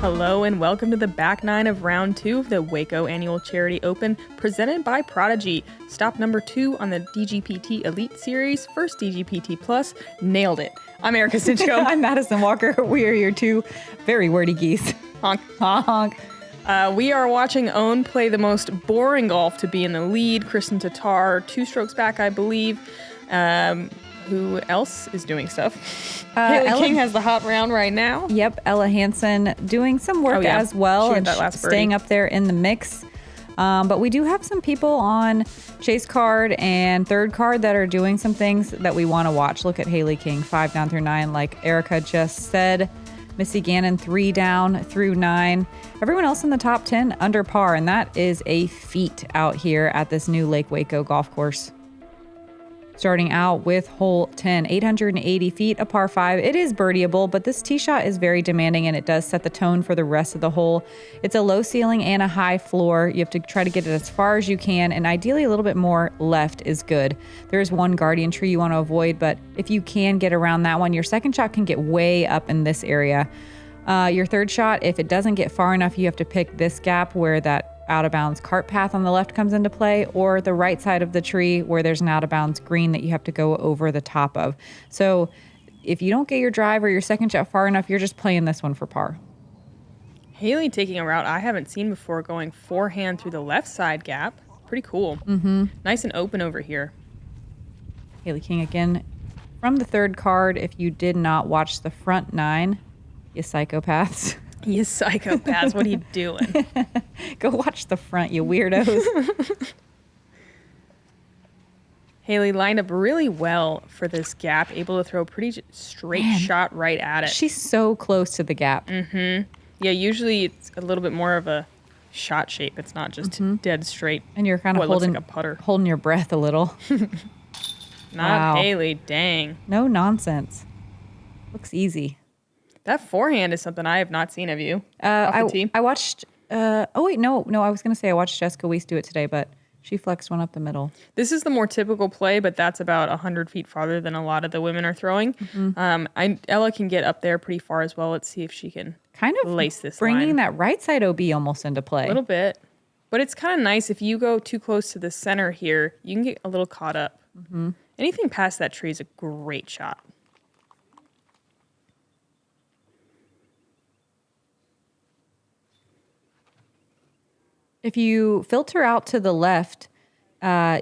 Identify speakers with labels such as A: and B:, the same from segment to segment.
A: Hello and welcome to the back nine of round 2 of the Waco Annual Charity Open presented by Prodigy. Stop number 2 on the DGPT Elite Series, first DGPT Plus. Nailed it. I'm Erika Stinchcomb.
B: I'm Madison Walker. We are your two very wordy geese.
A: Honk.
B: Honk.
A: We are watching Owen play the most boring golf to be in the lead. Kristin Tattar, 2 strokes back, I believe. Who else is doing stuff? Haley King has the hot round right now.
B: Yep, Ella Hansen doing some work as well and staying up there in the mix. But we do have some people on chase card and third card that are doing some things that we want to watch. Look at Haley King, 5 down through 9, like Erika just said. Missy Gannon, 3 down through 9. Everyone else in the top 10 under par, and that is a feat out here at this new Lake Waco golf course. Starting out with hole 10, 880 feet, a par 5. It is birdieable, but this tee shot is very demanding and it does set the tone for the rest of the hole. It's a low ceiling and a high floor. You have to try to get it as far as you can, and ideally a little bit more left is good. There's one guardian tree you want to avoid, but if you can get around that one, your second shot can get way up in this area. Your third shot, if it doesn't get far enough, you have to pick this gap where that out of bounds cart path on the left comes into play, or the right side of the tree where there's an out of bounds green that you have to go over the top of. So if you don't get your drive or your second shot far enough, you're just playing this one for par.
A: Haley taking a route I haven't seen before, going forehand through the left side gap. Pretty cool.
B: Mm-hmm.
A: Nice and open over here.
B: Haley King again from the third card. If you did not watch the front 9, you psychopaths.
A: You psychopaths, what are you doing?
B: Go watch the front, you weirdos.
A: Haley lined up really well for this gap, able to throw a pretty straight shot right at it.
B: She's so close to the gap.
A: Mm-hmm. Yeah, usually it's a little bit more of a shot shape. It's not just dead straight.
B: And you're kind of
A: holding like a putter.
B: Holding your breath a little.
A: Not Haley, dang.
B: No nonsense. Looks easy.
A: That forehand is something I have not seen of you.
B: I watched, I was going to say I watched Jessica Weiss do it today, but she flexed one up the middle.
A: This is the more typical play, but that's about 100 feet farther than a lot of the women are throwing. Mm-hmm. Ella can get up there pretty far as well. Let's see if she can kind of lace this
B: bringing
A: line.
B: That right side OB almost into play.
A: A little bit. But it's kind of nice if you go too close to the center here, you can get a little caught up. Mm-hmm. Anything past that tree is a great shot.
B: If you filter out to the left,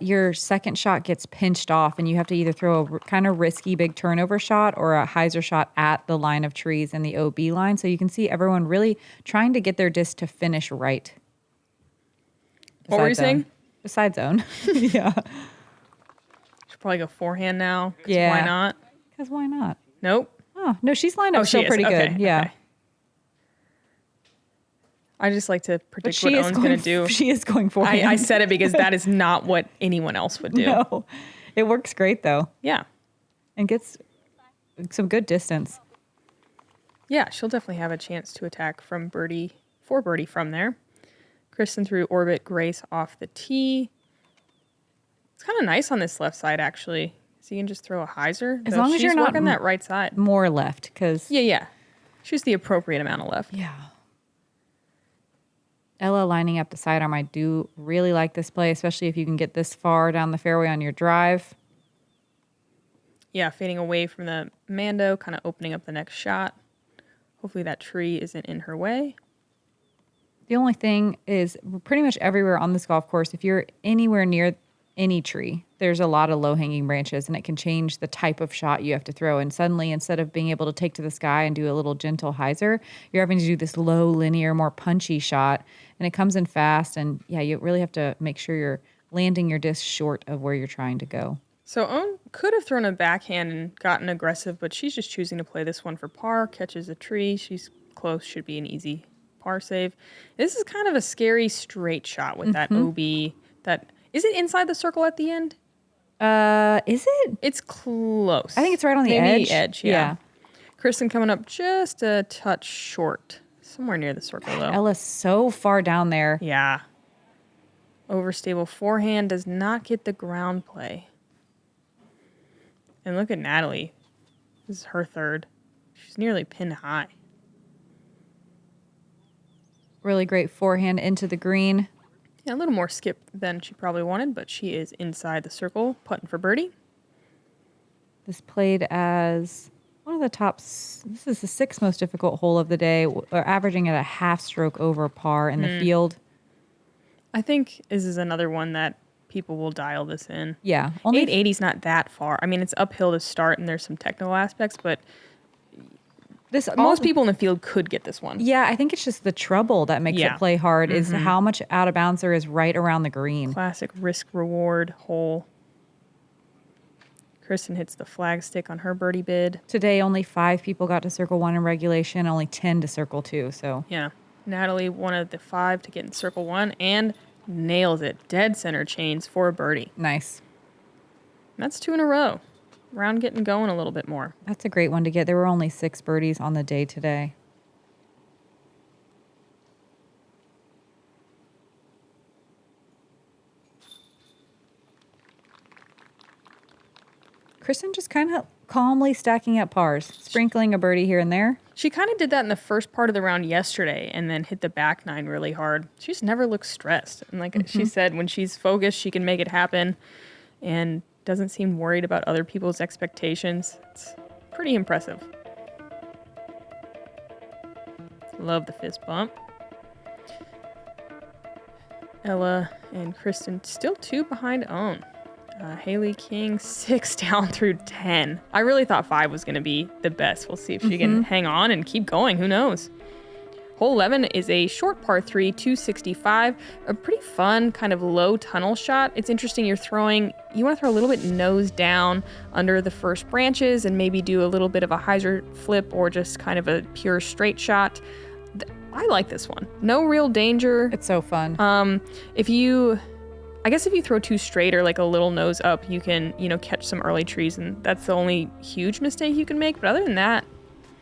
B: your second shot gets pinched off, and you have to either throw a kind of risky big turnover shot or a hyzer shot at the line of trees in the OB line. So you can see everyone really trying to get their disc to finish right.
A: What were you saying?
B: Beside zone. Yeah.
A: Should probably go forehand now.
B: Yeah.
A: Why not?
B: Because why not?
A: Nope.
B: Oh, no, she's lined up still pretty good. Yeah.
A: Okay. I just like to predict what Owen's going to do.
B: She is going forehand.
A: I said it because that is not what anyone else would do.
B: No. It works great, though.
A: Yeah.
B: And gets some good distance.
A: Yeah, she'll definitely have a chance to attack for birdie from there. Kristin threw Orbit Grace off the tee. It's kind of nice on this left side, actually. So you can just throw a hyzer.
B: As long as you're not
A: working that right side.
B: More left, because...
A: Yeah. Choose the appropriate amount of left.
B: Yeah. Ella lining up the sidearm. I do really like this play, especially if you can get this far down the fairway on your drive.
A: Yeah, fading away from the Mando, kind of opening up the next shot. Hopefully that tree isn't in her way.
B: The only thing is pretty much everywhere on this golf course, if you're anywhere near any tree, there's a lot of low-hanging branches, and it can change the type of shot you have to throw. And suddenly, instead of being able to take to the sky and do a little gentle hyzer, you're having to do this low, linear, more punchy shot, and it comes in fast. And yeah, you really have to make sure you're landing your disc short of where you're trying to go.
A: So Owen could have thrown a backhand and gotten aggressive, but she's just choosing to play this one for par, catches a tree. She's close, should be an easy par save. This is kind of a scary straight shot with that OB. Is it inside the circle at the end?
B: Is it?
A: It's close.
B: I think it's right on the edge.
A: The edge, yeah. Kristin coming up just a touch short. Somewhere near the circle, though.
B: Ella's so far down there.
A: Yeah. Overstable forehand does not get the ground play. And look at Natalie. This is her third. She's nearly pin high.
B: Really great forehand into the green.
A: Yeah, a little more skip than she probably wanted, but she is inside the circle, putting for birdie.
B: This played as one of the tops. This is the 6th most difficult hole of the day. We're averaging at a half stroke over par in the field.
A: I think this is another one that people will dial this in.
B: Yeah.
A: 880 is not that far. I mean, it's uphill to start, and there's some technical aspects, but most people in the field could get this one.
B: Yeah, I think it's just the trouble that makes it play hard is how much out of bounds there is right around the green.
A: Classic risk-reward hole. Kristin hits the flag stick on her birdie bid.
B: Today, only 5 people got to circle 1 in regulation, only 10 to circle 2. So
A: yeah, Natalie, one of the 5 to get in circle 1, and nails it. Dead center chains for a birdie.
B: Nice.
A: That's 2 in a row. Round getting going a little bit more.
B: That's a great one to get. There were only 6 birdies on the day today. Kristin just kind of calmly stacking up pars, sprinkling a birdie here and there.
A: She kind of did that in the first part of the round yesterday and then hit the back 9 really hard. She just never looks stressed. And like she said, when she's focused, she can make it happen and doesn't seem worried about other people's expectations. It's pretty impressive. Love the fist bump. Ella and Kristin still 2 behind own. Haley King 6 down through 10. I really thought 5 was going to be the best. We'll see if she can hang on and keep going. Who knows? Hole 11 is a short par 3, 265. A pretty fun kind of low tunnel shot. It's interesting. You want to throw a little bit nose down under the first branches and maybe do a little bit of a hyzer flip or just kind of a pure straight shot. I like this one. No real danger.
B: It's so fun.
A: I guess if you throw too straight or like a little nose up, you can, catch some early trees, and that's the only huge mistake you can make. But other than that,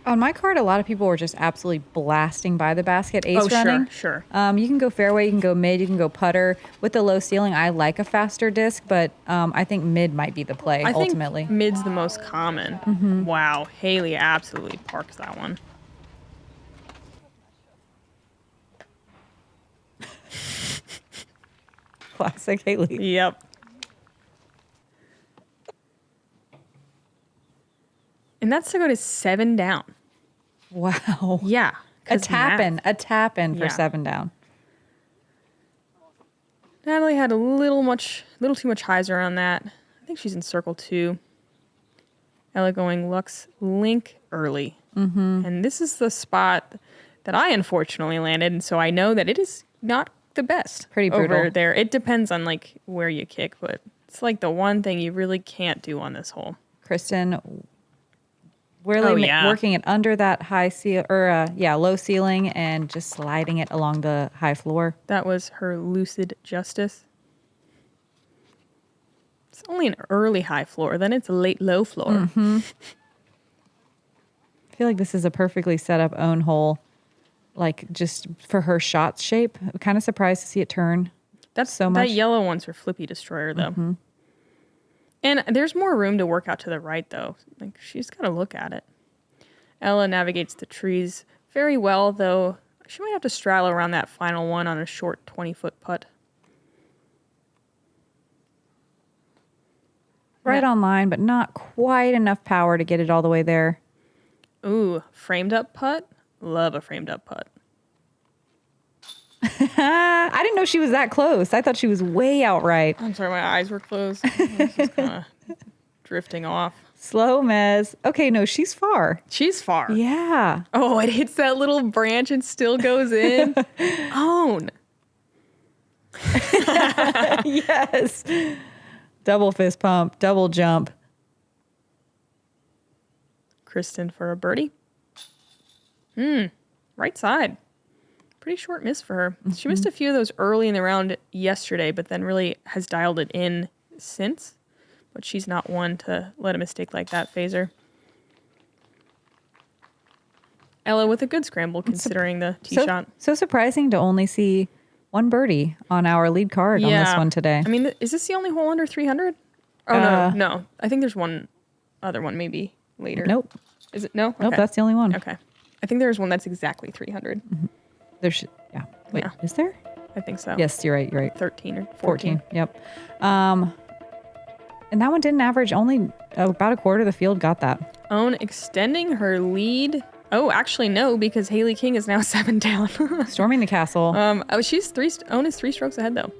B: on my card, a lot of people were just absolutely blasting by the basket ace running.
A: Sure.
B: You can go fairway, you can go mid, you can go putter. With the low ceiling, I like a faster disc, but I think mid might be the play ultimately.
A: I think mid's the most common. Wow, Haley absolutely parks that one.
B: Classic Haley.
A: Yep. And that's to go to 7 down.
B: Wow.
A: Yeah.
B: A tap in for 7 down.
A: Natalie had a little too much hyzer on that. I think she's in circle 2. Ella going Lux Link early. And this is the spot that I unfortunately landed, and so I know that it is not the best.
B: Pretty brutal.
A: Over there. It depends on like where you kick, but it's like the one thing you really can't do on this hole.
B: Kristin really working it under that low ceiling and just sliding it along the high floor.
A: That was her lucid justice. It's only an early high floor, then it's a late low floor.
B: I feel like this is a perfectly set up own hole, like just for her shot shape. I'm kind of surprised to see it turn.
A: That's
B: so much.
A: That yellow one's her flippy destroyer, though. And there's more room to work out to the right, though. Like, she's got to look at it. Ella navigates the trees very well, though she might have to straddle around that final one on a short 20-foot putt.
B: Right on line, but not quite enough power to get it all the way there.
A: Ooh, framed up putt? Love a framed up putt.
B: I didn't know she was that close. I thought she was way outright.
A: I'm sorry, my eyes were closed. I was just kind of drifting off.
B: Slow, Mez. Okay, no, she's far.
A: She's far.
B: Yeah.
A: Oh, it hits that little branch and still goes in. Own.
B: Yes. Double fist pump, double jump.
A: Kristin for a birdie. Right side. Pretty short miss for her. She missed a few of those early in the round yesterday, but then really has dialed it in since. But she's not one to let a mistake like that phase her. Ella with a good scramble considering the tee shot.
B: So surprising to only see one birdie on our lead card on this one today.
A: I mean, is this the only hole under 300? Oh, no. I think there's one other one maybe later.
B: Nope.
A: Is it? No? Okay.
B: Nope, that's the only one.
A: Okay. I think there's one that's exactly 300.
B: There should, yeah. Wait,
A: Yeah.
B: Is there?
A: I think so.
B: Yes, you're right. You're right.
A: 13 or 14.
B: Yep. And that one didn't average. Only about a quarter of the field got that.
A: Own extending her lead. Oh, actually, no, because Haley King is now 7 down.
B: Storming the castle.
A: Own is 3 strokes ahead, though.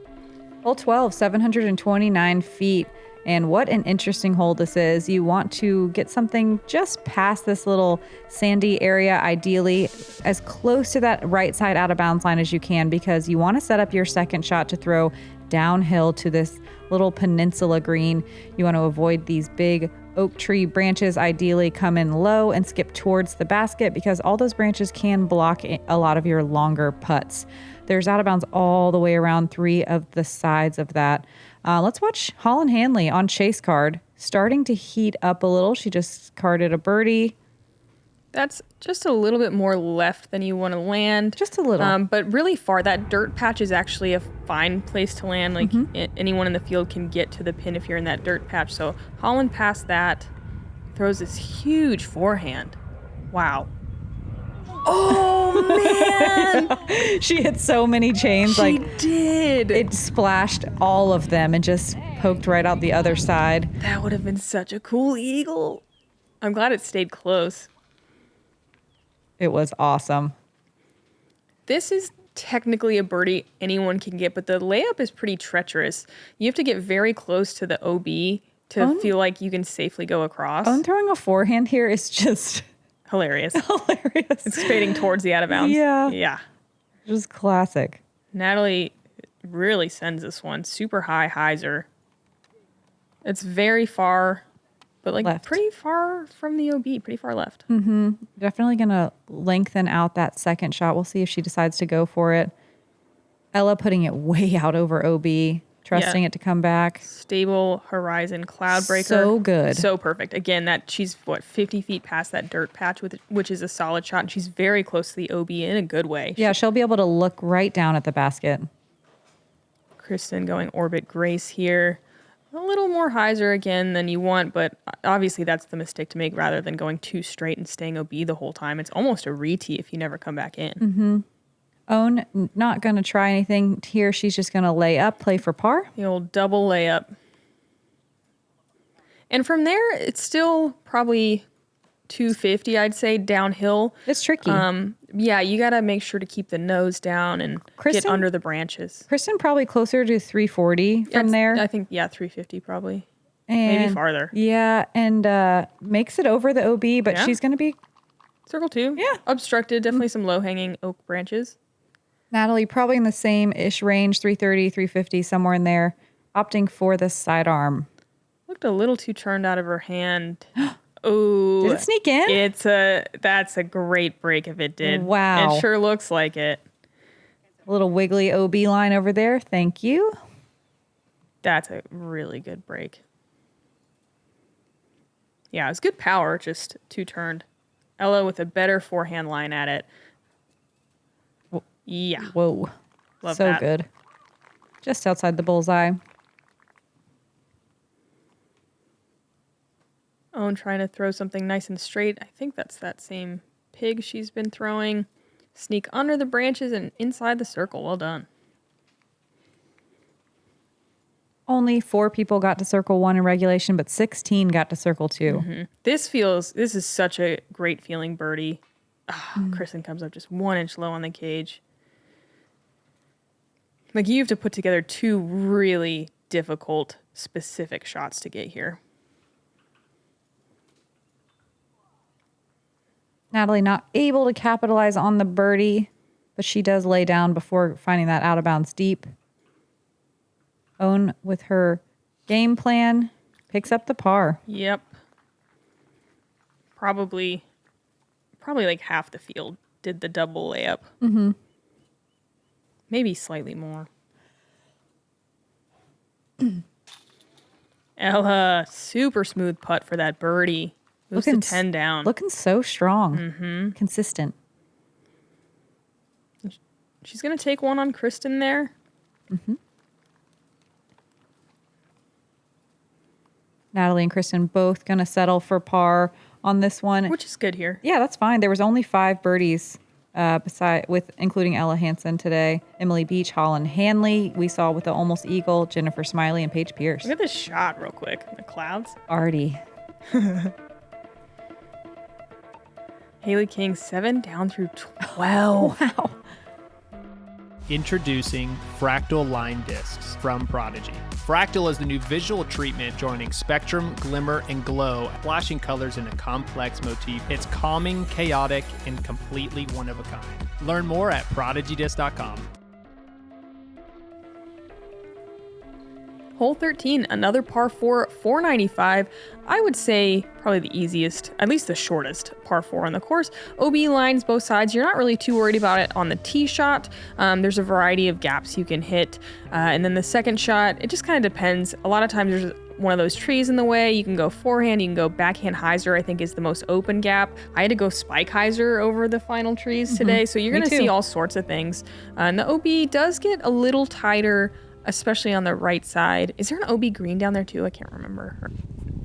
B: Hole 12, 729 feet. And what an interesting hole this is. You want to get something just past this little sandy area, ideally as close to that right side out of bounds line as you can, because you want to set up your second shot to throw downhill to this little peninsula green. You want to avoid these big oak tree branches, ideally come in low and skip towards the basket, because all those branches can block a lot of your longer putts. There's out of bounds all the way around 3 of the sides of that. Let's watch Holland Hanley on chase card, starting to heat up a little. She just carded a birdie.
A: That's just a little bit more left than you want to land.
B: Just a little.
A: But really far. That dirt patch is actually a fine place to land. Like anyone in the field can get to the pin if you're in that dirt patch. So Holland passed that, throws this huge forehand. Wow. Oh, man.
B: She hit so many chains.
A: She did.
B: It splashed all of them and just poked right out the other side.
A: That would have been such a cool eagle. I'm glad it stayed close.
B: It was awesome.
A: This is technically a birdie anyone can get, but the layup is pretty treacherous. You have to get very close to the OB to feel like you can safely go across.
B: Throwing a forehand here is just...
A: hilarious.
B: hilarious.
A: It's fading towards the out of bounds. Yeah.
B: Just classic.
A: Natalie really sends this one. Super high hyzer. It's very far, but like
B: left.
A: Pretty far from the OB, pretty far left.
B: Definitely going to lengthen out that second shot. We'll see if she decides to go for it. Ella putting it way out over OB, trusting it to come back.
A: Stable horizon cloud breaker.
B: So good.
A: So perfect. Again, she's 50 feet past that dirt patch, which is a solid shot, and she's very close to the OB in a good way.
B: Yeah, she'll be able to look right down at the basket.
A: Kristin going orbit grace here. A little more hyzer again than you want, but obviously that's the mistake to make rather than going too straight and staying OB the whole time. It's almost a re-tee if you never come back in.
B: Own not going to try anything here. She's just going to lay up, play for par.
A: The old double layup. And from there, it's still probably 250, I'd say, downhill.
B: It's tricky.
A: Yeah, you got to make sure to keep the nose down and get under the branches.
B: Kristin probably closer to 340 from there.
A: I think, 350 probably.
B: And
A: maybe farther.
B: Yeah, and makes it over the OB, but she's going to be...
A: Circle 2.
B: Yeah.
A: Obstructed. Definitely some low-hanging oak branches.
B: Natalie probably in the same-ish range, 330, 350, somewhere in there, opting for the sidearm.
A: Looked a little too turned out of her hand. Oh,
B: did it sneak in?
A: That's a great break if it did.
B: Wow.
A: It sure looks like it.
B: A little wiggly OB line over there. Thank you.
A: That's a really good break. Yeah, it was good power, just too turned. Ella with a better forehand line at it. Yeah.
B: Whoa.
A: Love
B: so
A: that.
B: Good. Just outside the bullseye.
A: Owen trying to throw something nice and straight. I think that's that same pig she's been throwing. Sneak under the branches and inside the circle. Well done.
B: Only 4 people got to circle 1 in regulation, but 16 got to circle 2.
A: This is such a great feeling birdie. Kristin comes up just 1 inch low on the cage. Like, you have to put together 2 really difficult, specific shots to get here.
B: Natalie not able to capitalize on the birdie, but she does lay down before finding that out of bounds deep. Owen with her game plan picks up the par.
A: Yep. Probably like half the field did the double layup. Maybe slightly more. Ella, super smooth putt for that birdie. Moves to 10 down.
B: Looking so strong. Consistent.
A: She's going to take one on Kristin there.
B: Natalie and Kristin both going to settle for par on this one.
A: Which is good here.
B: Yeah, that's fine. There was only 5 birdies including Ella Hansen today, Emily Beach, Holland Hanley. We saw with the Almost Eagle, Jennifer Smiley, and Paige Pierce.
A: Look at this shot real quick. The clouds.
B: Artie.
A: Haley King, 7 down through 12.
B: Wow.
C: Introducing Fractal Line Discs from Prodigy. Fractal is the new visual treatment joining spectrum, glimmer, and glow, flashing colors in a complex motif. It's calming, chaotic, and completely one of a kind. Learn more at prodigydisc.com.
A: Hole 13, another par 4, 495. I would say probably the easiest, at least the shortest par 4 on the course. OB lines both sides. You're not really too worried about it on the tee shot. There's a variety of gaps you can hit. And then the second shot, it just kind of depends. A lot of times there's one of those trees in the way. You can go forehand, you can go backhand hyzer, I think is the most open gap. I had to go spike hyzer over the final trees today. So you're going to see all sorts of things. And the OB does get a little tighter, especially on the right side. Is there an OB green down there too? I can't remember.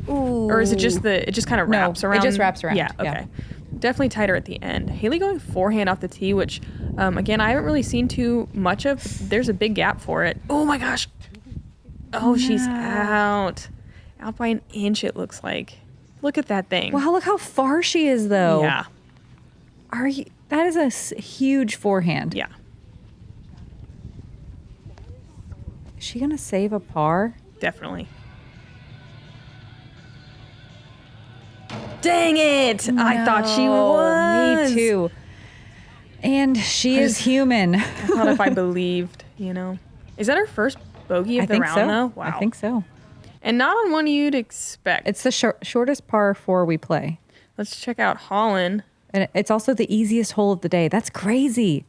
B: Ooh.
A: Or is it just it just kind of wraps around?
B: It just wraps around.
A: Yeah, okay. Definitely tighter at the end. Haley going forehand off the tee, which, again, I haven't really seen too much of. There's a big gap for it. Oh my gosh. Oh, she's out. Out by an inch, it looks like. Look at that thing.
B: Wow, look how far she is, though.
A: Yeah.
B: That is a huge forehand.
A: Yeah.
B: Is she going to save a par?
A: Definitely. Dang it! No, I thought she was.
B: Me too. And she is human.
A: I thought if I believed, Is that her first bogey of the round, though? Wow.
B: I think so.
A: And not on one you'd expect.
B: It's the shortest par 4 we play.
A: Let's check out Holland.
B: And it's also the easiest hole of the day. That's crazy.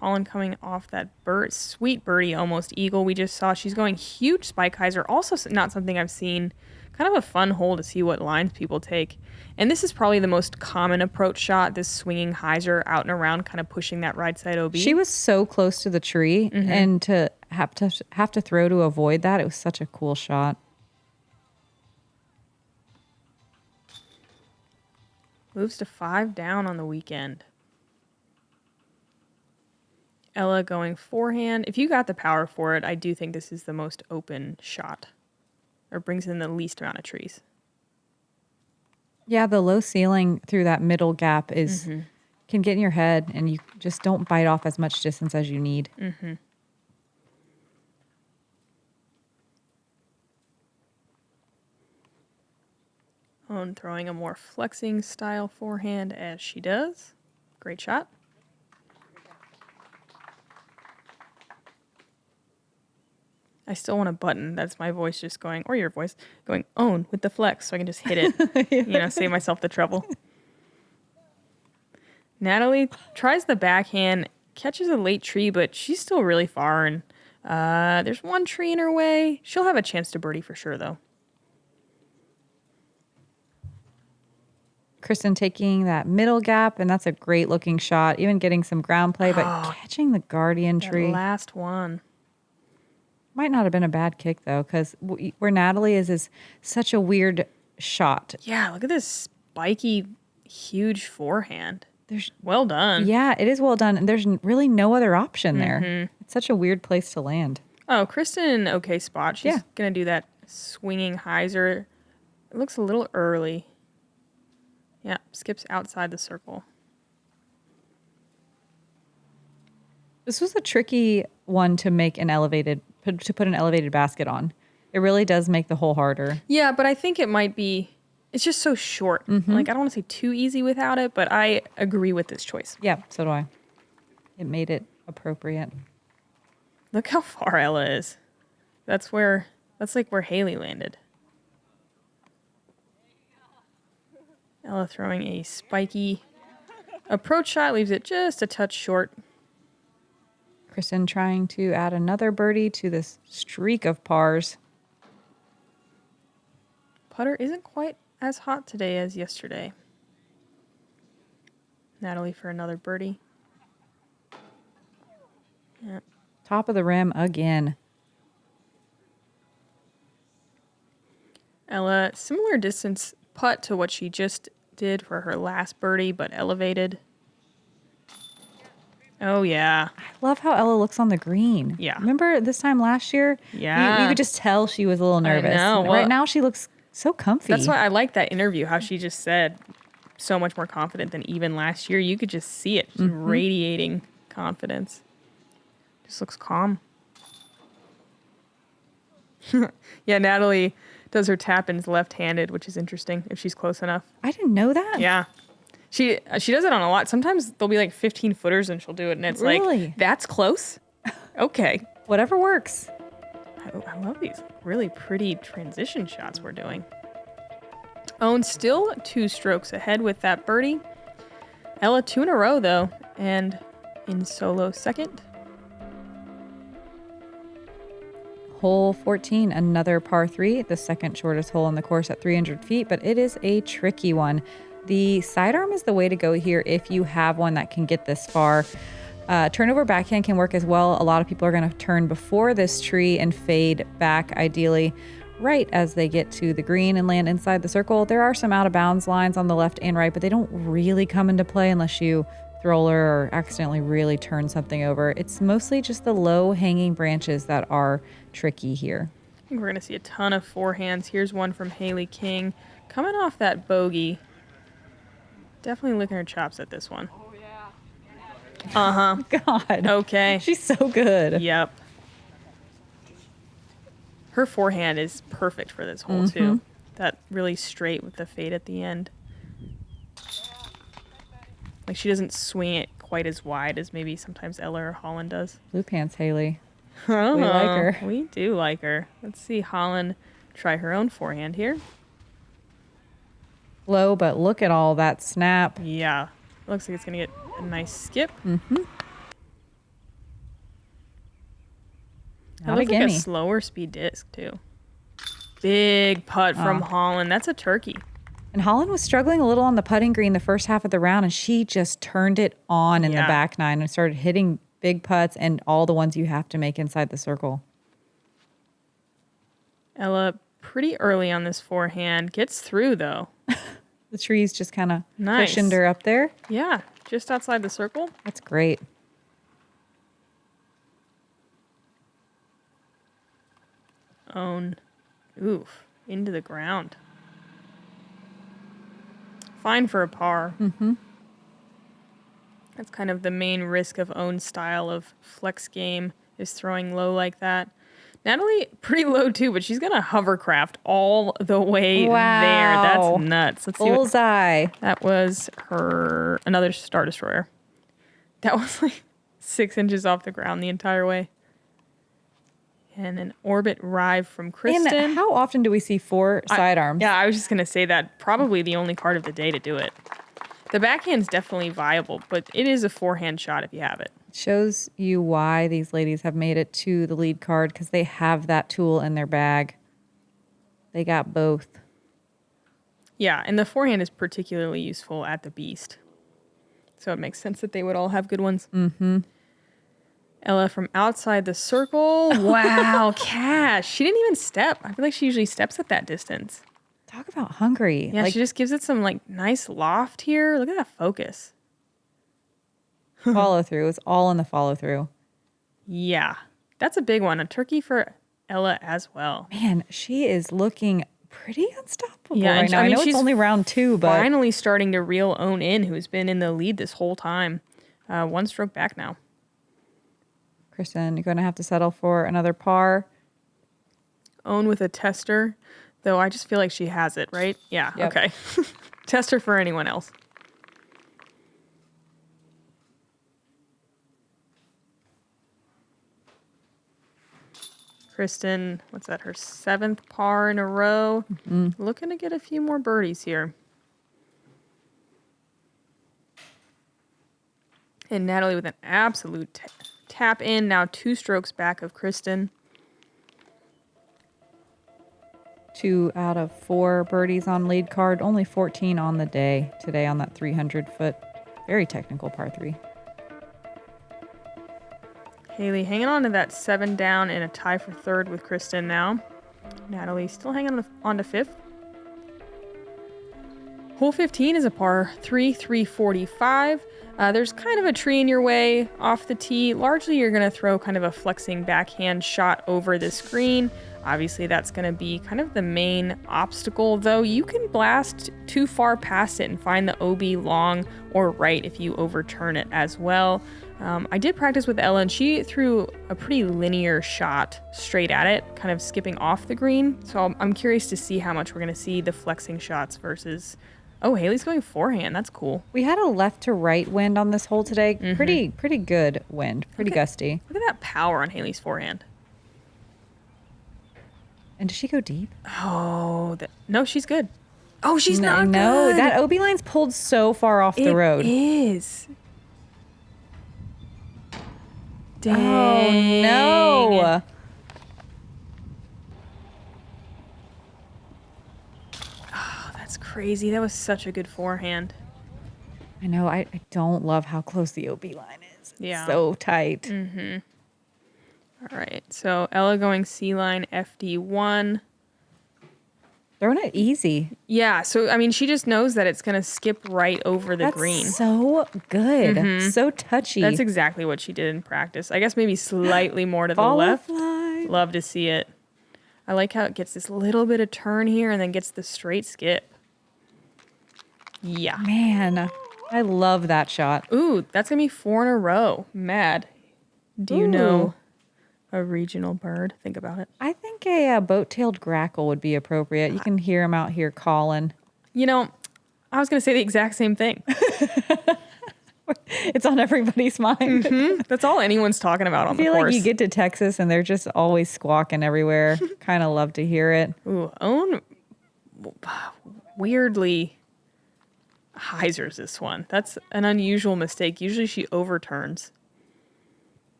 A: Holland coming off that sweet birdie, almost eagle we just saw. She's going huge spike hyzer. Also not something I've seen. Kind of a fun hole to see what lines people take. And this is probably the most common approach shot, this swinging hyzer out and around, kind of pushing that right side OB.
B: She was so close to the tree, and to have to throw to avoid that, it was such a cool shot.
A: Moves to 5 down on the weekend. Ella going forehand. If you got the power for it, I do think this is the most open shot, or brings in the least amount of trees.
B: Yeah, the low ceiling through that middle gap can get in your head, and you just don't bite off as much distance as you need.
A: On throwing a more flexing style forehand as she does. Great shot. I still want a button. That's my voice just going, or your voice, going own with the flex so I can just hit it, save myself the trouble. Natalie tries the backhand, catches a late tree, but she's still really far, and there's one tree in her way. She'll have a chance to birdie for sure, though.
B: Kristin taking that middle gap, and that's a great looking shot, even getting some ground play, but catching the guardian tree.
A: Last one.
B: Might not have been a bad kick, though, because where Natalie is such a weird shot.
A: Yeah, look at this spiky, huge forehand. Well done.
B: Yeah, it is well done. And there's really no other option there. It's such a weird place to land.
A: Oh, Kristin, okay spot. She's going to do that swinging hyzer. It looks a little early. Yeah, skips outside the circle.
B: This was a tricky one to make to put an elevated basket on. It really does make the hole harder.
A: Yeah, but I think it might be, it's just so short. I don't want to say too easy without it, but I agree with this choice.
B: Yeah, so do I. It made it appropriate.
A: Look how far Ella is. That's like where Haley landed. Ella throwing a spiky approach shot, leaves it just a touch short.
B: Kristin trying to add another birdie to this streak of pars.
A: Putter isn't quite as hot today as yesterday. Natalie for another birdie. Yeah.
B: Top of the rim again.
A: Ella, similar distance putt to what she just did for her last birdie, but elevated. Oh, yeah.
B: I love how Ella looks on the green.
A: Yeah.
B: Remember this time last year?
A: Yeah.
B: You could just tell she was a little nervous.
A: I know. Well,
B: right now she looks so comfy.
A: That's why I like that interview, how she just said so much more confident than even last year. You could just see it, just radiating confidence. Just looks calm. Yeah, Natalie does her tap-ins left-handed, which is interesting if she's close enough.
B: I didn't know that.
A: Yeah. She does it on a lot. Sometimes there'll be like 15 footers and she'll do it and it's like, that's close? Okay.
B: Whatever works.
A: I love these really pretty transition shots we're doing. Owen still 2 strokes ahead with that birdie. Ella 2 in a row though, and in solo second.
B: Hole 14, another par 3, the second shortest hole on the course at 300 feet, but it is a tricky one. The sidearm is the way to go here if you have one that can get this far. Turnover backhand can work as well. A lot of people are going to turn before this tree and fade back, ideally right as they get to the green and land inside the circle. There are some out of bounds lines on the left and right, but they don't really come into play unless you roller or accidentally really turn something over. It's mostly just the low hanging branches that are tricky here.
A: I think we're going to see a ton of forehands. Here's one from Haley King. Coming off that bogey. Definitely licking her chops at this one.
D: Oh, yeah.
A: Uh-huh.
B: God.
A: Okay.
B: She's so good.
A: Yep. Her forehand is perfect for this hole, too. That really straight with the fade at the end. Like, she doesn't swing it quite as wide as maybe sometimes Ella or Holland does.
B: Blue pants, Haley.
A: Oh,
B: we like her.
A: We do like her. Let's see Holland try her own forehand here.
B: Low, but look at all that snap.
A: Yeah. Looks like it's going to get a nice skip.
B: Mm-hmm.
A: That looks like a slower speed disc, too. Big putt from Holland. That's a turkey.
B: And Holland was struggling a little on the putting green the first half of the round, and she just turned it on in the back nine and started hitting big putts and all the ones you have to make inside the circle.
A: Ella pretty early on this forehand. Gets through, though.
B: The trees just kind of cushioned her up there.
A: Yeah, just outside the circle.
B: That's great.
A: Own. Oof. Into the ground. Fine for a par.
B: Mm-hmm.
A: That's kind of the main risk of Own's style of flex game is throwing low like that. Natalie, pretty low too, but she's going to hovercraft all the way there. That's nuts. Let's
B: Bullseye.
A: That was her, another Star Destroyer. That was like 6 inches off the ground the entire way. And an orbit rive from Kristin.
B: And how often do we see 4 sidearms?
A: Yeah, I was just going to say that. Probably the only card of the day to do it. The backhand's definitely viable, but it is a forehand shot if you have it.
B: Shows you why these ladies have made it to the lead card, because they have that tool in their bag. They got both.
A: Yeah, and the forehand is particularly useful at the Beast. So it makes sense that they would all have good ones.
B: Mm-hmm.
A: Ella from outside the circle. Wow, cash. She didn't even step. I feel like she usually steps at that distance.
B: Talk about hungry.
A: Yeah, she just gives it some like nice loft here. Look at that focus.
B: Follow through. It's all in the follow through.
A: Yeah, that's a big one. A turkey for Ella as well.
B: Man, she is looking pretty unstoppable
A: right
B: now. I know it's only round 2, but
A: finally starting to reel Own in, who's been in the lead this whole time. 1 stroke back now.
B: Kristin, you're going to have to settle for another par.
A: Own with a tester, though I just feel like she has it, right? Yeah,
B: yep.
A: Okay. Tester for anyone else. Kristin, what's that, her 7th par in a row? Mm-hmm. Looking to get a few more birdies here. And Natalie with an absolute tap in, now 2 strokes back of Kristin.
B: 2 out of 4 birdies on lead card, only 14 on the day today on that 300-foot, very technical par 3.
A: Haley hanging on to that 7 down and a tie for 3rd with Kristin now. Natalie still hanging on to 5th. Hole 15 is a par 3, 345. There's kind of a tree in your way off the tee. Largely, you're going to throw kind of a flexing backhand shot over this green. Obviously, that's going to be kind of the main obstacle, though you can blast too far past it and find the OB long or right if you overturn it as well. I did practice with Ella, and she threw a pretty linear shot straight at it, kind of skipping off the green. So I'm curious to see how much we're going to see the flexing shots versus... Oh, Haley's going forehand. That's cool.
B: We had a left to right wind on this hole today. Mm-hmm. Pretty good wind. Pretty gusty.
A: Look at that power on Haley's forehand.
B: And does she go deep?
A: Oh, no, she's good. Oh, she's not good.
B: No, that OB line's pulled so far off the road.
A: It is. Dang.
B: Oh, no.
A: Crazy. That was such a good forehand.
B: I know. I don't love how close the OB line is. It's so tight.
A: Mm-hmm. All right. So Ella going C line FD1.
B: Throwing it easy.
A: Yeah. So, I mean, she just knows that it's going to skip right over the green.
B: So good. Mm-hmm. So touchy.
A: That's exactly what she did in practice. I guess maybe slightly more to the left. Love to see it. I like how it gets this little bit of turn here and then gets the straight skip. Yeah.
B: Man, I love that shot.
A: Ooh, that's going to be 4 in a row. Mad. Do you know a regional bird? Think about it.
B: I think a boat-tailed grackle would be appropriate. You can hear him out here calling.
A: You know, I was going to say the exact same thing.
B: It's on everybody's mind.
A: Mm-hmm. That's all anyone's talking about on the course.
B: I feel like you get to Texas and they're just always squawking everywhere. Kind of love to hear it.
A: Ooh, Owen weirdly hyzers this one. That's an unusual mistake. Usually she overturns.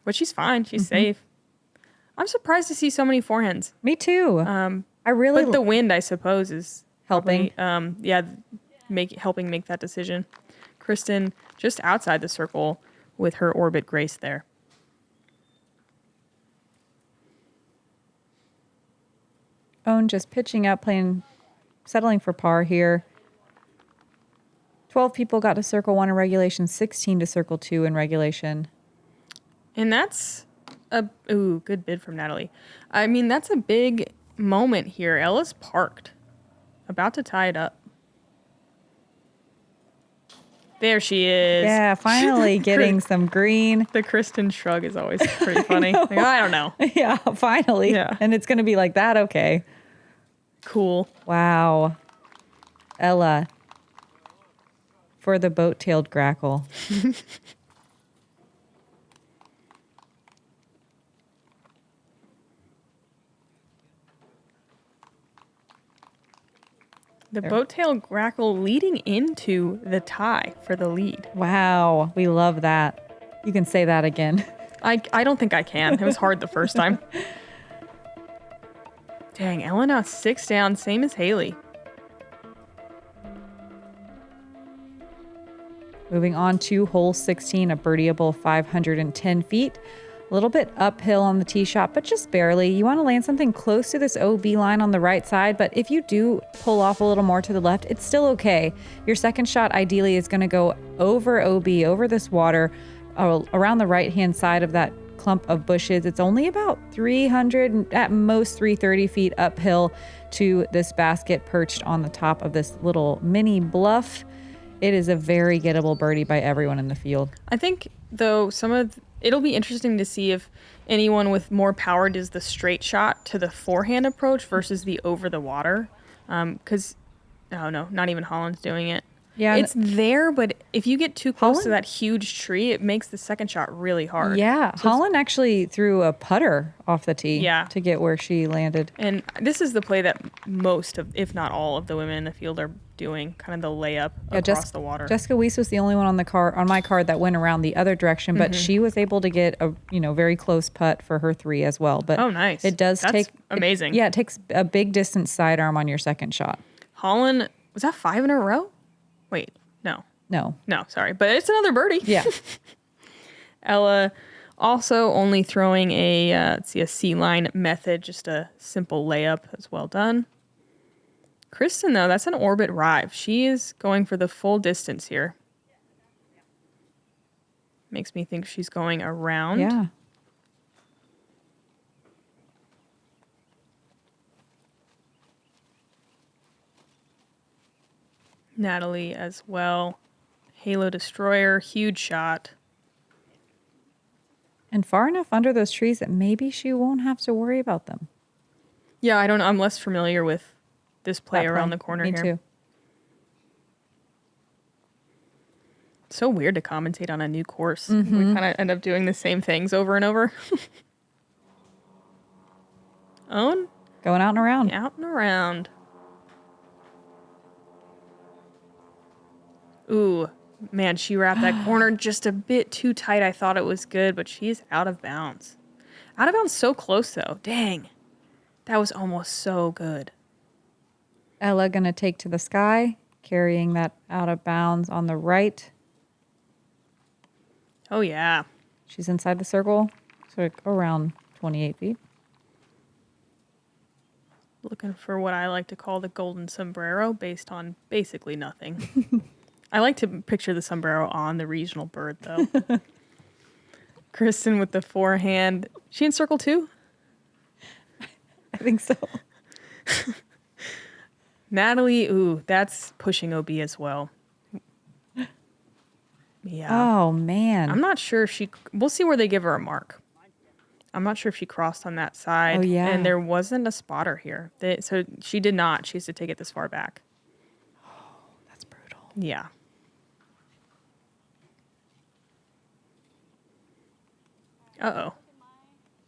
A: But she's fine. She's safe. I'm surprised to see so many forehands.
B: Me too.
A: But the wind, I suppose, is
B: helping.
A: Probably, helping make that decision. Kristin just outside the circle with her orbit grace there.
B: Owen just pitching up, settling for par here. 12 people got to circle 1 in regulation, 16 to circle 2 in regulation.
A: And that's good bid from Natalie. I mean, that's a big moment here. Ella's parked, about to tie it up. There she is.
B: Yeah, finally getting some green.
A: The Kristin shrug is always pretty funny. Like, I don't know.
B: Yeah, finally. Yeah. And it's going to be like that? Okay.
A: Cool.
B: Wow. Ella. For the boat-tailed grackle.
A: The boat-tailed grackle leading into the tie for the lead.
B: Wow. We love that. You can say that again.
A: I don't think I can. It was hard the first time. Dang, Ella now 6 down, same as Haley.
B: Moving on to hole 16, a birdieable 510 feet. A little bit uphill on the tee shot, but just barely. You want to land something close to this OB line on the right side, but if you do pull off a little more to the left, it's still okay. Your second shot ideally is going to go over OB, over this water, around the right-hand side of that clump of bushes. It's only about 300, at most 330 feet uphill to this basket perched on the top of this little mini bluff. It is a very gettable birdie by everyone in the field.
A: I think, though, it'll be interesting to see if anyone with more power does the straight shot to the forehand approach versus the over the water. Because, not even Holland's doing it. Yeah, it's there, but if you get too close to that huge tree, it makes the second shot really hard.
B: Yeah, so Holland actually threw a putter off the tee to get where she landed.
A: And this is the play that most of, if not all of the women in the field are doing, kind of the layup across the water.
B: Jessica Weiss was the only one on my card that went around the other direction, but she was able to get a very close putt for her 3 as well. But
A: nice.
B: It does
A: That's amazing.
B: It takes a big distance sidearm on your second shot.
A: Holland, was that 5 in a row? Wait, no, sorry. But it's another birdie.
B: Yeah.
A: Ella also only throwing a C-line method, just a simple layup as well done. Kristin, though, that's an orbit drive. She is going for the full distance here. Makes me think she's going around.
B: Yeah.
A: Natalie as well. Halo Destroyer, huge shot.
B: And far enough under those trees that maybe she won't have to worry about them.
A: Yeah, I don't know. I'm less familiar with this play around the corner here.
B: Me too.
A: So weird to commentate on a new course. We kind of end up doing the same things over and over. Own?
B: Going out and around.
A: Out and around. Ooh, man, she wrapped that corner just a bit too tight. I thought it was good, but she's out of bounds. Out of bounds so close, though. Dang. That was almost so good.
B: Ella going to take to the sky, carrying that out of bounds on the right.
A: Oh, yeah.
B: She's inside the circle, so around 28 feet.
A: Looking for what I like to call the golden sombrero based on basically nothing. I like to picture the sombrero on the regional bird, though. Kristin with the forehand. She in circle 2?
B: I think so.
A: Natalie, ooh, that's pushing OB as well. Yeah.
B: Oh, man.
A: I'm not sure if we'll see where they give her a mark. I'm not sure if she crossed on that side.
B: Oh, yeah.
A: And there wasn't a spotter here. So she did not. She has to take it this far back.
B: Oh, that's brutal.
A: Yeah. Uh-oh.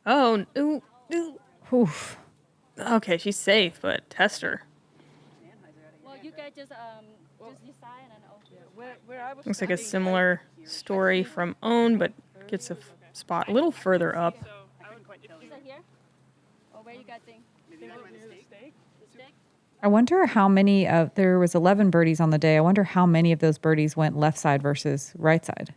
A: Oh, ooh, ooh.
B: Oof.
A: Okay, she's safe, but test her.
D: Well, you guys just decide and
A: Looks like a similar story from Own, but gets a spot a little further up.
D: Is that here? Or where you guys think?
B: I wonder how many there was 11 birdies on the day. I wonder how many of those birdies went left side versus right side.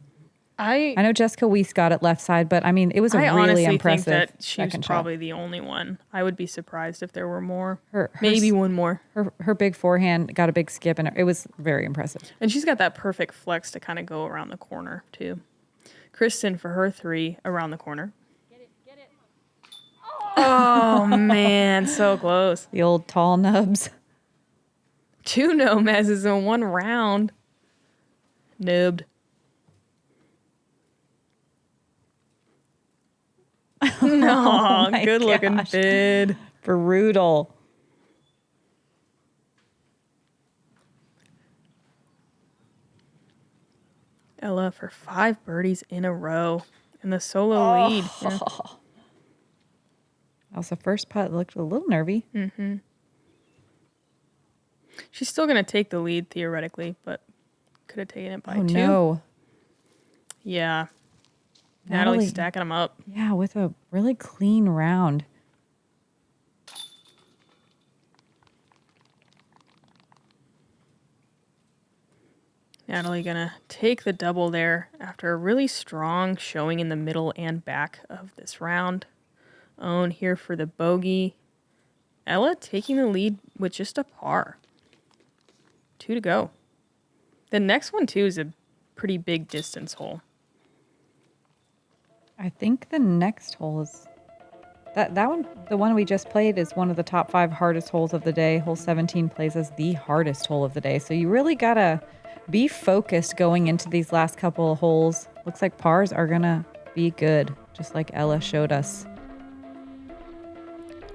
B: I know Jessica Weiss got it left side, but I mean, it was a really impressive
A: think that she was
B: second
A: probably
B: shot.
A: the only one. I would be surprised if there were more.
B: Maybe
A: one more.
B: Her big forehand got a big skip, and it was very impressive.
A: And she's got that perfect flex to kind of go around the corner, too. Kristin for her 3 around the corner.
D: Get it.
A: Oh, man, so close.
B: The old tall nubs.
A: 2 Jomez's in 1 round. Nubbed. No,
B: oh
A: good looking bid.
B: Brutal.
A: Ella for 5 birdies in a row in the solo lead. Yeah.
B: That was the first putt. Looked a little nervy.
A: Mm-hmm. She's still going to take the lead theoretically, but could have taken it by 2.
B: No.
A: Yeah. Natalie stacking them up.
B: Yeah, with a really clean round.
A: Natalie gonna take the double there after a really strong showing in the middle and back of this round. Own here for the bogey. Ella taking the lead with just a par. 2 to go. The next one, too, is a pretty big distance hole.
B: I think the next hole is that one. The one we just played is one of the top 5 hardest holes of the day. Hole 17 plays as the hardest hole of the day. So you really gotta be focused going into these last couple of holes. Looks like pars are gonna be good, just like Ella showed us.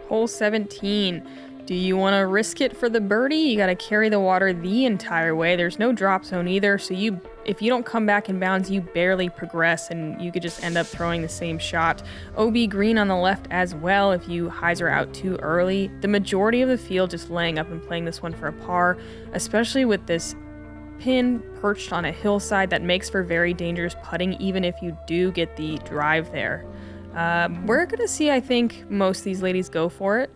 A: Hole 17. Do you want to risk it for the birdie? You got to carry the water the entire way. There's no drop zone either, so if you don't come back in bounds, you barely progress, and you could just end up throwing the same shot. OB green on the left as well if you hyzer out too early. The majority of the field just laying up and playing this one for a par, especially with this pin perched on a hillside that makes for very dangerous putting, even if you do get the drive there. We're going to see, I think, most of these ladies go for it.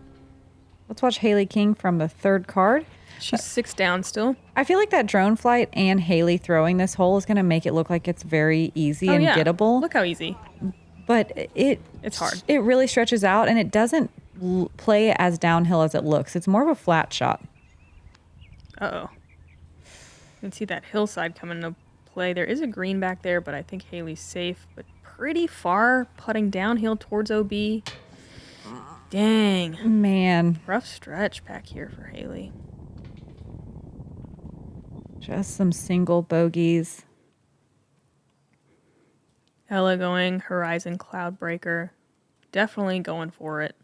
B: Let's watch Haley King from the 3rd card.
A: She's 6 down still.
B: I feel like that drone flight and Haley throwing this hole is going to make it look like it's very easy and gettable.
A: Look how easy.
B: But
A: it's hard.
B: It really stretches out, and it doesn't play as downhill as it looks. It's more of a flat shot.
A: Uh-oh. You can see that hillside coming into play. There is a green back there, but I think Haley's safe. But pretty far, putting downhill towards OB. Dang.
B: Man.
A: Rough stretch back here for Haley.
B: Just some single bogeys.
A: Ella going Horizon Cloud Breaker. Definitely going for it.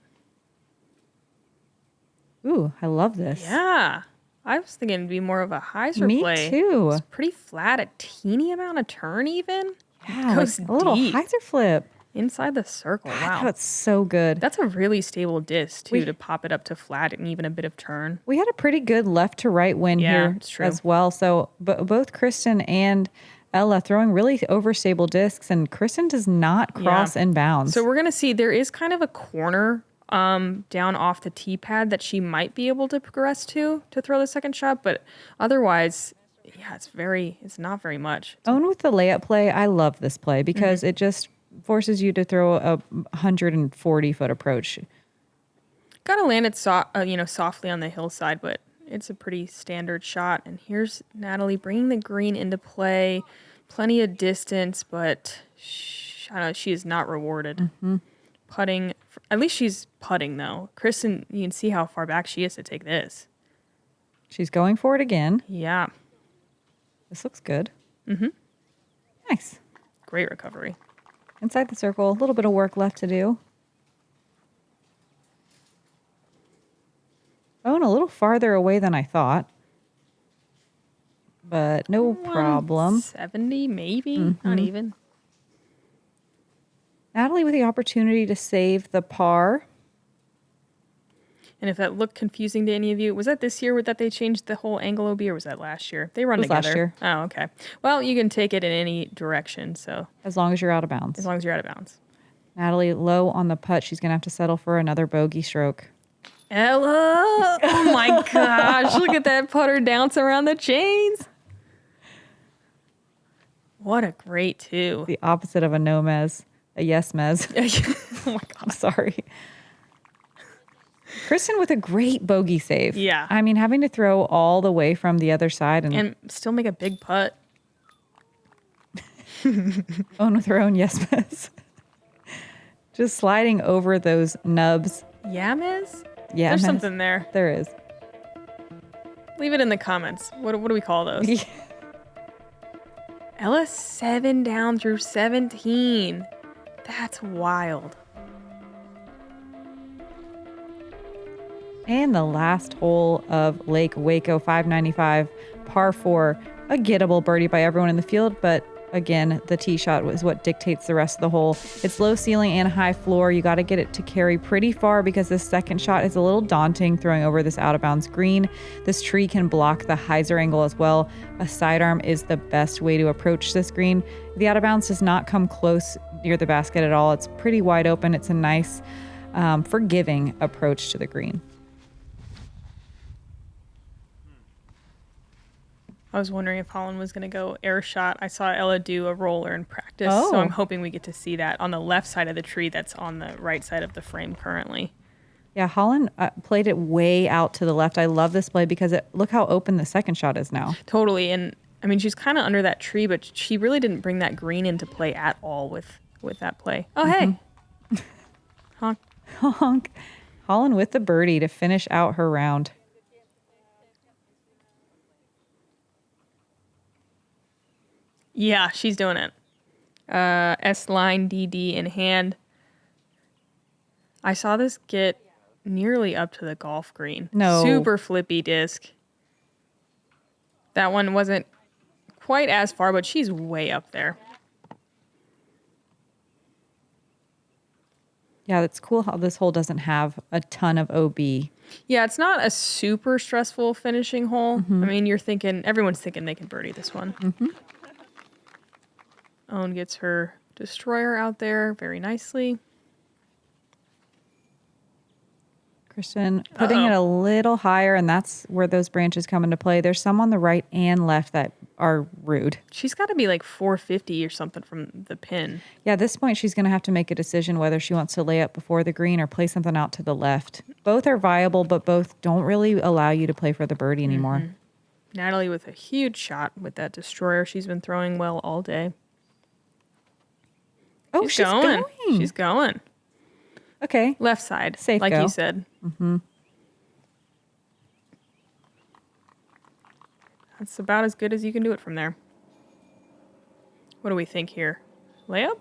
B: Ooh, I love this.
A: Yeah. I was thinking it'd be more of a hyzer play.
B: Me too.
A: It's pretty flat, a teeny amount of turn even.
B: Yeah,
A: goes
B: like a little
A: deep.
B: hyzer flip.
A: Inside the circle. Wow.
B: That's so good.
A: That's a really stable disc, too, to pop it up to flat and even a bit of turn.
B: We had a pretty good left to right win here as well. So both Kristin and Ella throwing really overstable discs, and Kristin does not cross in bounds.
A: So we're going to see there is kind of a corner down off the tee pad that she might be able to progress to throw the second shot, but otherwise, yeah, it's not very much.
B: Own with the layup play, I love this play because it just forces you to throw a 140-foot approach.
A: Got to land it softly on the hillside, but it's a pretty standard shot. And here's Natalie bringing the green into play. Plenty of distance, but she is not rewarded. Putting, at least she's putting, though. Kristin, you can see how far back she is to take this.
B: She's going for it again.
A: Yeah.
B: This looks good. Nice.
A: Great recovery.
B: Inside the circle, a little bit of work left to do. Oh, and a little farther away than I thought. But no problem.
A: 70 maybe? Not even.
B: Natalie with the opportunity to save the par.
A: And if that looked confusing to any of you, was that this year that they changed the whole angle OB, or was that last year? They run together.
B: Last year.
A: Oh, okay. Well, you can take it in any direction, so.
B: As long as you're out of bounds.
A: As long as you're out of bounds.
B: Natalie low on the putt. She's going to have to settle for another bogey stroke.
A: Ella! Oh my gosh, look at that putter dance around the chains. What a great two.
B: The opposite of a no-mez. A yes-mez.
A: Oh my God.
B: I'm sorry. Kristin with a great bogey save.
A: Yeah.
B: I mean, having to throw all the way from the other side
A: and still make a big putt.
B: Own with her own yes-mez. Just sliding over those nubs.
A: Yamez?
B: Yeah.
A: There's something there.
B: There is.
A: Leave it in the comments. What do we call those?
B: Yeah.
A: Ella 7 down through 17. That's wild.
B: And the last hole of Lake Waco, 595, par 4, a gettable birdie by everyone in the field, but again, the tee shot was what dictates the rest of the hole. It's low ceiling and high floor. You got to get it to carry pretty far because this second shot is a little daunting throwing over this out of bounds green. This tree can block the hyzer angle as well. A sidearm is the best way to approach this green. The out of bounds does not come close near the basket at all. It's pretty wide open. It's a nice, forgiving approach to the green.
A: I was wondering if Holland was going to go air shot. I saw Ella do a roller in practice, so I'm hoping we get to see that on the left side of the tree that's on the right side of the frame currently.
B: Yeah, Holland played it way out to the left. I love this play because look how open the second shot is now.
A: Totally, and I mean, she's kind of under that tree, but she really didn't bring that green into play at all with that play. Oh, hey. Honk.
B: Honk. Holland with the birdie to finish out her round.
A: Yeah, she's doing it. S-line DD in hand. I saw this get nearly up to the golf green.
B: No.
A: Super flippy disc. That one wasn't quite as far, but she's way up there.
B: Yeah, that's cool how this hole doesn't have a ton of OB.
A: Yeah, it's not a super stressful finishing hole. I mean, everyone's thinking they can birdie this one. Owen gets her destroyer out there very nicely.
B: Kristin putting it a little higher, and that's where those branches come into play. There's some on the right and left that are rude.
A: She's got to be like 450 or something from the pin.
B: Yeah, at this point, she's going to have to make a decision whether she wants to lay up before the green or play something out to the left. Both are viable, but both don't really allow you to play for the birdie anymore.
A: Natalie with a huge shot with that destroyer. She's been throwing well all day.
B: Oh, she's going.
A: She's going.
B: Okay.
A: Left side,
B: safe
A: like
B: go.
A: you said.
B: Mm-hmm.
A: That's about as good as you can do it from there. What do we think here? Layup?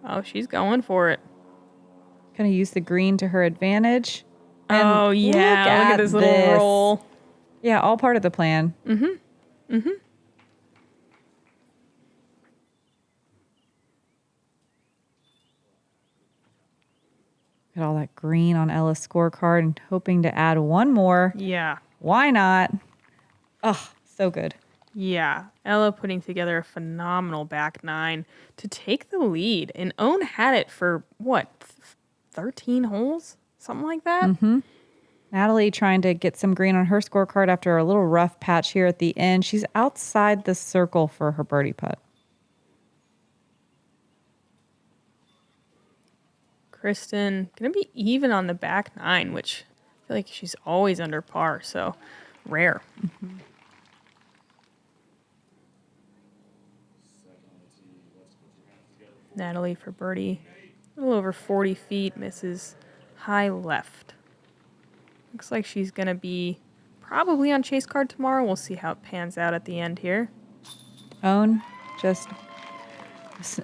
A: Oh, she's going for it.
B: Going to use the green to her advantage. And
A: oh, yeah. Look at this little roll.
B: Yeah, all part of the plan.
A: Mm-hmm. Mm-hmm.
B: Got all that green on Ella's scorecard and hoping to add one more.
A: Yeah.
B: Why not? Oh, so good.
A: Yeah. Ella putting together a phenomenal back nine to take the lead. And Own had it for, 13 holes? Something like that?
B: Mm-hmm. Natalie trying to get some green on her scorecard after a little rough patch here at the end. She's outside the circle for her birdie putt.
A: Kristin going to be even on the back nine, which I feel like she's always under par, so rare.
B: Mm-hmm.
A: Natalie for birdie. A little over 40 feet, misses high left. Looks like she's going to be probably on chase card tomorrow. We'll see how it pans out at the end here.
B: Own, just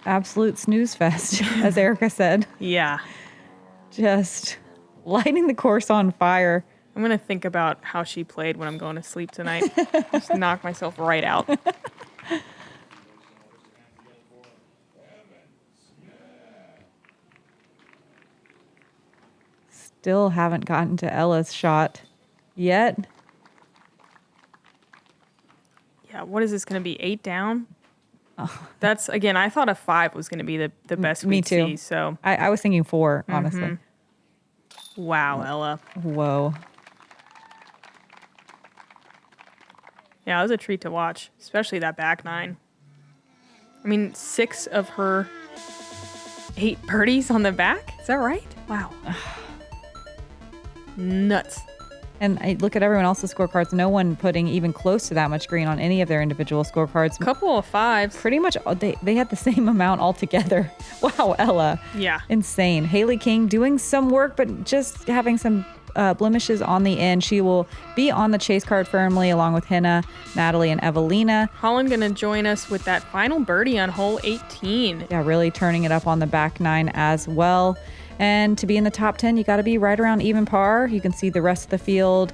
B: absolute snooze fest, as Erika said.
A: Yeah.
B: Just lighting the course on fire.
A: I'm going to think about how she played when I'm going to sleep tonight. Just knock myself right out.
B: Still haven't gotten to Ella's shot yet.
A: Yeah, what is this going to be? 8 down? Oh. That's, again, I thought a 5 was going to be the best
B: Me
A: we'd
B: too.
A: see. So
B: I was thinking 4, honestly.
A: Mm-hmm. Wow, Ella.
B: Whoa.
A: Yeah, it was a treat to watch, especially that back nine. I mean, 6 of her 8 birdies on the back? Is that right? Wow. Nuts.
B: And I look at everyone else's scorecards. No one putting even close to that much green on any of their individual scorecards.
A: Couple of 5s.
B: Pretty much, they had the same amount altogether. Wow, Ella.
A: Yeah.
B: Insane. Haley King doing some work, but just having some blemishes on the end. She will be on the chase card firmly along with Henna, Natalie, and Evelina.
A: Holland going to join us with that final birdie on hole 18.
B: Yeah, really turning it up on the back nine as well. And to be in the top 10, you got to be right around even par. You can see the rest of the field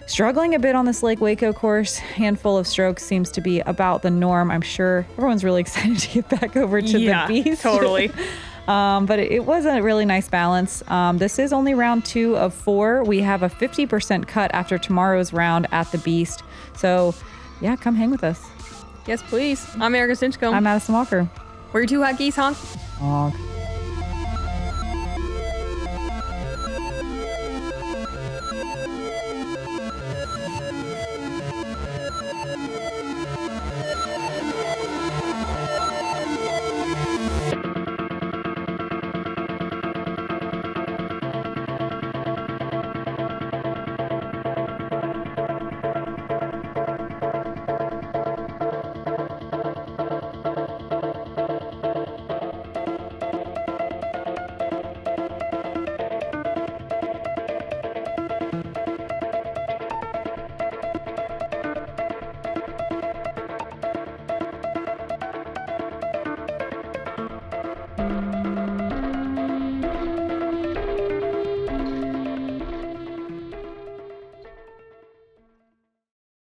B: struggling a bit on this Lake Waco course. Handful of strokes seems to be about the norm. I'm sure everyone's really excited to get back over to the Beast.
A: Totally.
B: But it was a really nice balance. This is only round 2 of 4. We have a 50% cut after tomorrow's round at the Beast. So, yeah, come hang with us.
A: Yes, please. I'm Erika Stinchcomb.
B: I'm Madison Walker.
A: We're your 2 hot geese, honk.
B: Honk.